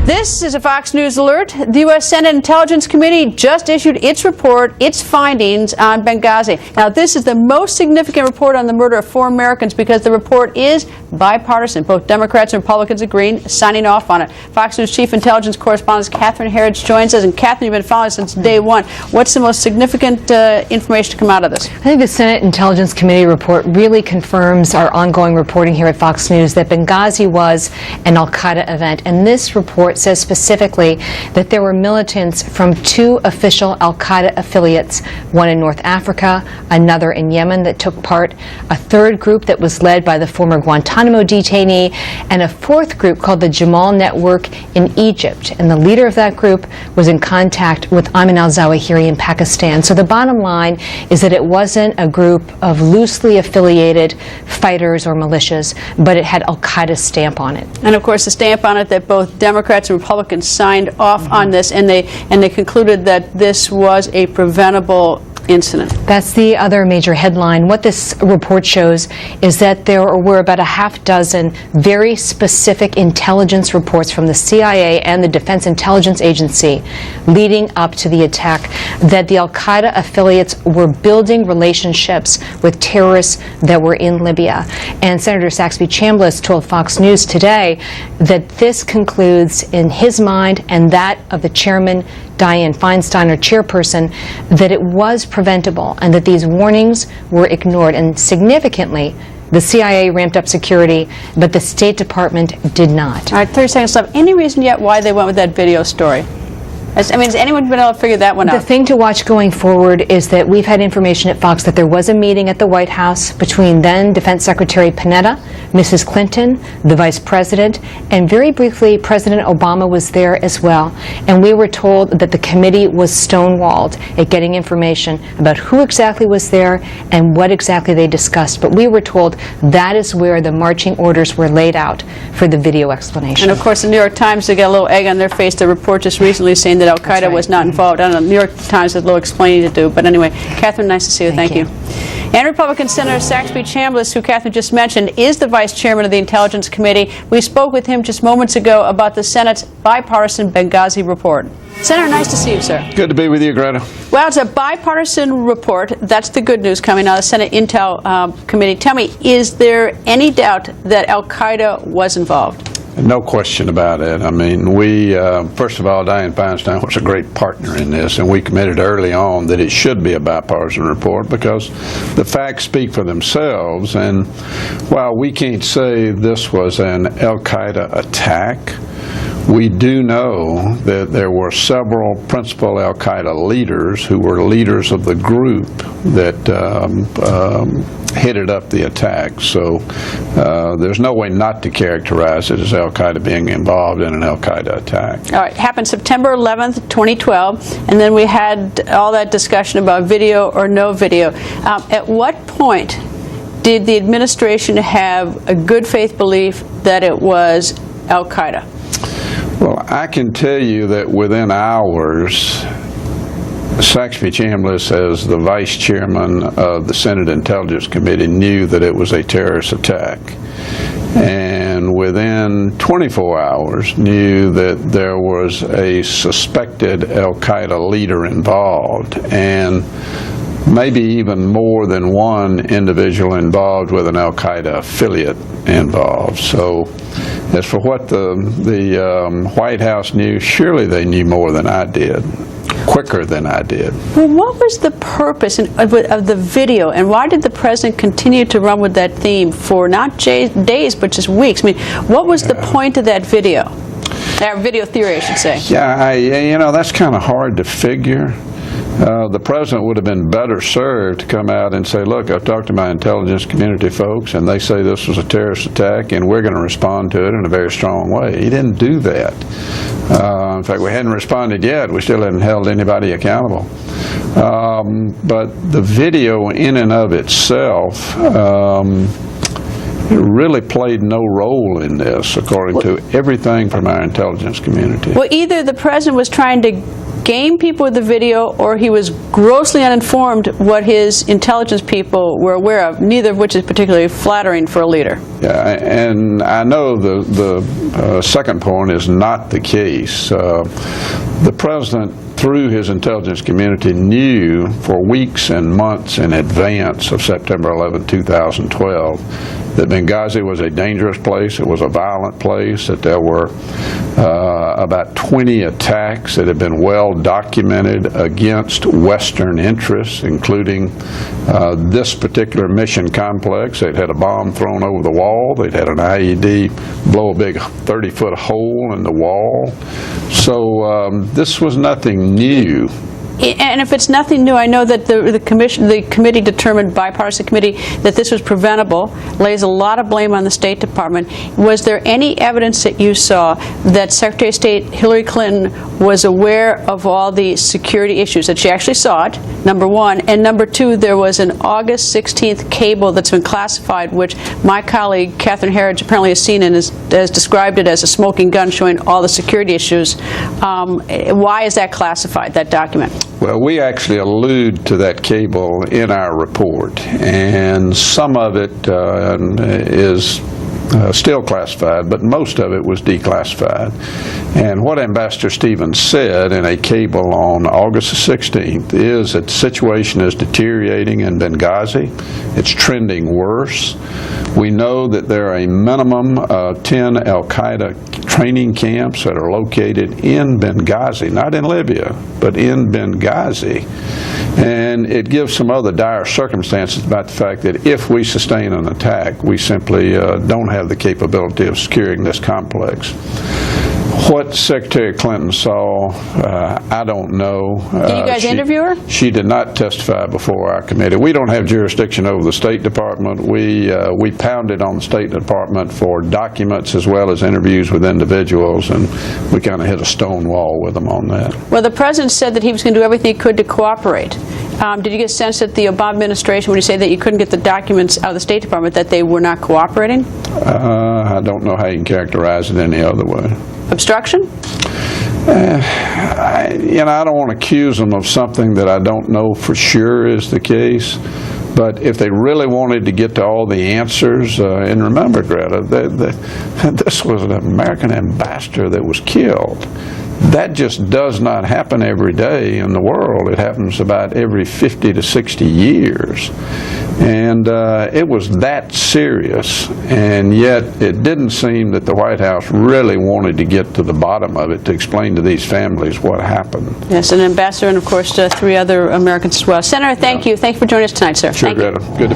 This is a Fox News alert. The U.S. Senate Intelligence Committee just issued its report, its findings on Benghazi. Now, this is the most significant report on the murder of 4 Americans because the report is bipartisan. Both Democrats and Republicans agreeing, signing off on it. Fox News Chief Intelligence Correspondent Catherine Herridge joins us. And Catherine, you've been following since day one. What's the most significant information to come out of this? I think the Senate Intelligence Committee report really confirms our ongoing reporting here at Fox News that Benghazi was an al-Qaeda event. And this report says specifically that there were militants from 2 official al-Qaeda affiliates, one in North Africa, another in Yemen that took part, a 3rd group that was led by the former Guantanamo detainee, and a 4th group called the Jamal Network in Egypt. And the leader of that group was in contact with Ayman al-Zawahiri in Pakistan. So the bottom line is that it wasn't a group of loosely affiliated fighters or militias, but it had al-Qaeda's stamp on it. And of course the stamp on it that both Democrats and Republicans signed off on this, and they concluded that this was a preventable incident. That's the other major headline. What this report shows is that there were about a half-dozen very specific intelligence reports from the CIA and the Defense Intelligence Agency leading up to the attack that the al-Qaeda affiliates were building relationships with terrorists that were in Libya. And Senator Saxby Chambliss told Fox News today that this concludes, in his mind and that of the chairman, Dianne Feinstein, or chairperson, that it was preventable and that these warnings were ignored. And significantly, the CIA ramped up security, but the State Department did not. All right, 30 seconds left. Any reason yet why they went with that video story? I mean, has anyone been able to figure that one out? The thing to watch going forward is that we've had information at Fox that there was a meeting at the White House between then Defense Secretary Panetta, Mrs. Clinton, the Vice President, and very briefly President Obama was there as well. And we were told that the committee was stonewalled at getting information about who exactly was there and what exactly they discussed. But we were told that is where the marching orders were laid out for the video explanation. And of course the New York Times, they got a little egg on their face. The report just recently saying that al-Qaeda was not involved. I don't know, New York Times has a little explaining to do. But anyway, Catherine, nice to see you. Thank you. And Republican Senator Saxby Chambliss, who Catherine just mentioned, is the vice chairman of the Intelligence Committee. We spoke with him just moments ago about the Senate's bipartisan Benghazi report. Senator, nice to see you, sir. Good to be with you, Greta. Well, it's a bipartisan report. That's the good news coming out of the Senate Intel Committee. Tell me, is there any doubt that al-Qaeda was involved? No question about it. I mean, we, first of all, Dianne Feinstein was a great partner in this, and we committed early on that it should be a bipartisan report because the facts speak for themselves. And while we can't say this was an al-Qaeda attack, we do know that there were several principal al-Qaeda leaders who were leaders of the group that headed up the attack. So there's no way not to characterize it as al-Qaeda being involved in an al-Qaeda attack. All right, happened September 11th, 2012, and then we had all that discussion about video or no video. At what point did the administration have a good faith belief that it was al-Qaeda? Well, I can tell you that within hours, Saxby Chambliss, as the vice chairman of the Senate Intelligence Committee, knew that it was a terrorist attack. And within 24 hours, knew that there was a suspected al-Qaeda leader involved, and maybe even more than one individual involved with an al-Qaeda affiliate involved. So as for what the White House knew, surely they knew more than I did, quicker than I did. Well, what was the purpose of the video, and why did the president continue to run with that theme for not days but just weeks? I mean, what was the point of that video? That video theory, I should say. Yeah, you know, that's kind of hard to figure. The president would have been better served to come out and say, look, I've talked to my intelligence community folks, and they say this was a terrorist attack, and we're going to respond to it in a very strong way. He didn't do that. In fact, we hadn't responded yet. We still hadn't held anybody accountable. But the video in and of itself really played no role in this, according to everything from our intelligence community. Well, either the president was trying to game people with the video, or he was grossly uninformed what his intelligence people were aware of, neither of which is particularly flattering for a leader. Yeah, and I know the second point is not the case. The president, through his intelligence community, knew for weeks and months in advance of September 11, 2012, that Benghazi was a dangerous place, it was a violent place, that there were about 20 attacks that had been well documented against Western interests, including this particular mission complex. They'd had a bomb thrown over the wall, they'd had an IED blow a big 30-foot hole in the wall. So this was nothing new. And if it's nothing new, I know that the committee determined, bipartisan committee, that this was preventable, lays a lot of blame on the State Department. Was there any evidence that you saw that Secretary of State Hillary Clinton was aware of all the security issues, that she actually saw it, number one, and number two, there was an August 16th cable that's been classified, which my colleague Catherine Herridge apparently has seen and has described it as a smoking gun showing all the security issues. Why is that classified, that document? Well, we actually allude to that cable in our report, and some of it is still classified, but most of it was declassified. And what Ambassador Stevens said in a cable on August the 16th is that the situation is deteriorating in Benghazi. It's trending worse. We know that there are a minimum of 10 al-Qaeda training camps that are located in Benghazi, not in Libya, but in Benghazi. And it gives some other dire circumstances about the fact that if we sustain an attack, we simply don't have the capability of securing this complex. What Secretary Clinton saw, I don't know. Did you guys interview her? She did not testify before our committee. We don't have jurisdiction over the State Department. We pounded on the State Department for documents as well as interviews with individuals, and we kind of hit a stone wall with them on that. Well, the president said that he was going to do everything he could to cooperate. Did you get a sense that the Obama administration, when you say that you couldn't get the documents out of the State Department, that they were not cooperating? I don't know how you can characterize it any other way. Obstruction? I don't want to accuse them of something that I don't know for sure is the case. But if they really wanted to get to all the answers, and remember, Greta, this was an American ambassador that was killed. That just does not happen every day in the world. It happens about every 50 to 60 years. And it was that serious, and yet it didn't seem that the White House really wanted to get to the bottom of it to explain to these families what happened. Yes, an ambassador and, of course, 3 other Americans as well. Senator, thank you. Thank you for joining us tonight, sir. Sure, thank you. Greta. Good to be